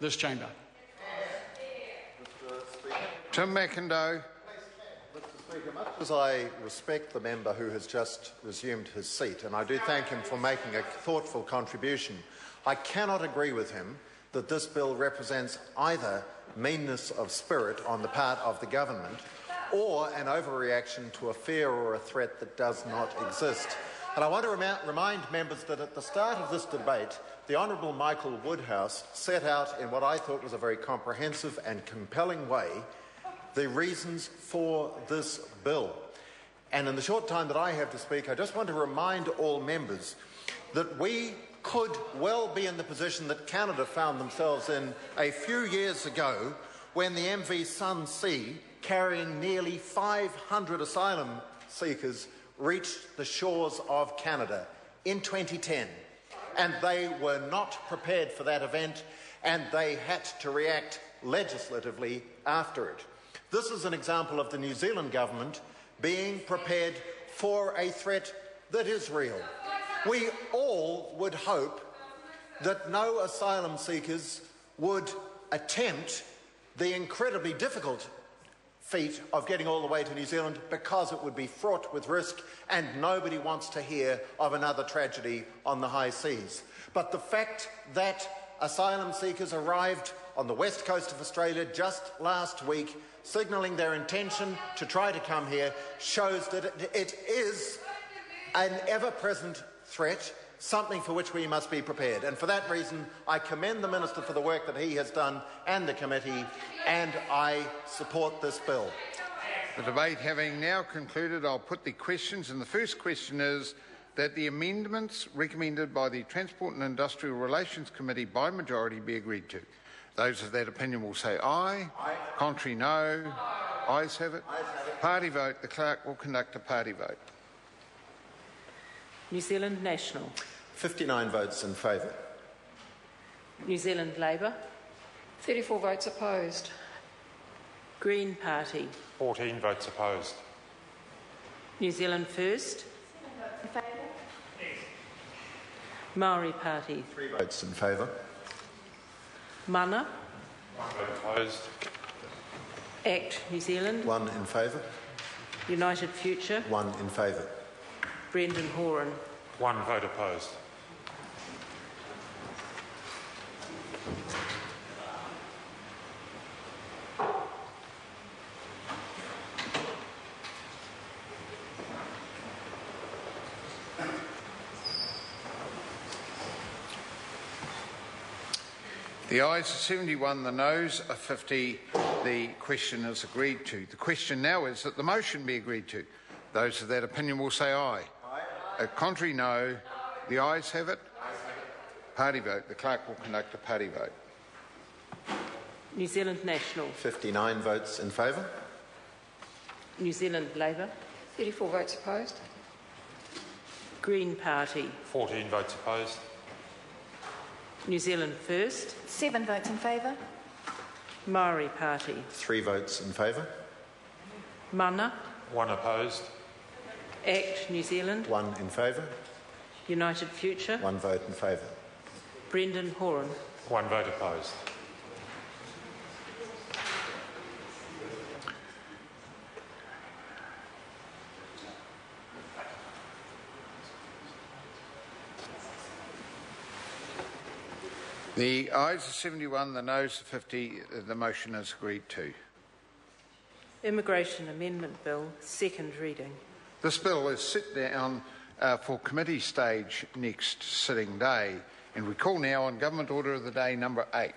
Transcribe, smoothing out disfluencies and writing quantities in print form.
this chamber. Tim McIndoe. Mr. Speaker, much as I respect the member who has just resumed his seat, and I do thank him for making a thoughtful contribution, I cannot agree with him that this bill represents either meanness of spirit on the part of the government or an overreaction to a fear or a threat that does not exist. And I want to remind members that at the start of this debate, the Honourable Michael Woodhouse set out in what I thought was a very comprehensive and compelling way the reasons for this bill. And in the short time that I have to speak, I just want to remind all members that we could well be in the position that Canada found themselves in a few years ago when the MV Sun Sea, carrying nearly 500 asylum seekers, reached the shores of Canada in 2010. And they were not prepared for that event, and they had to react legislatively after it. This is an example of the New Zealand government being prepared for a threat that is real. We all would hope that no asylum seekers would attempt the incredibly difficult feat of getting all the way to New Zealand because it would be fraught with risk, and nobody wants to hear of another tragedy on the high seas. But the fact that asylum seekers arrived on the west coast of Australia just last week, signalling their intention to try to come here, shows that it is an ever-present threat, something for which we must be prepared. And for that reason, I commend the Minister for the work that he has done and the committee, and I support this bill. The debate having now concluded, I'll put the questions, and the first question is that the amendments recommended by the Transport and Industrial Relations Committee by majority be agreed to. Those of that opinion will say aye. Aye. Contrary, no. Aye. Ayes have it. Ayes have it. Party vote. The clerk will conduct a party vote. New Zealand National. 59 votes in favour. New Zealand Labour. 34 votes opposed. Green Party. 14 votes opposed. New Zealand First. In favour. Maori Party. 3 votes in favour. Mana. 1 vote opposed. ACT New Zealand. 1 in favour. United Future. 1 in favour. Brendan Horan. 1 vote opposed. The ayes are 71, the noes are 50. The question is agreed to. The question now is that the motion be agreed to. Those of that opinion will say aye. Aye. Contrary, no. The ayes have it. Party vote. The clerk will conduct a party vote. New Zealand National. 59 votes in favour. New Zealand Labour. 34 votes opposed. Green Party. 14 votes opposed. New Zealand First. 7 votes in favour. Maori Party. 3 votes in favour. Mana. 1 opposed. ACT New Zealand. 1 in favour. United Future. 1 vote in favour. Brendan Horan. 1 vote opposed. The ayes are 71, the noes are 50. The motion is agreed to. Immigration Amendment Bill, second reading. This bill is sit down for committee stage next sitting day, and we call now on Government Order of the Day number 8.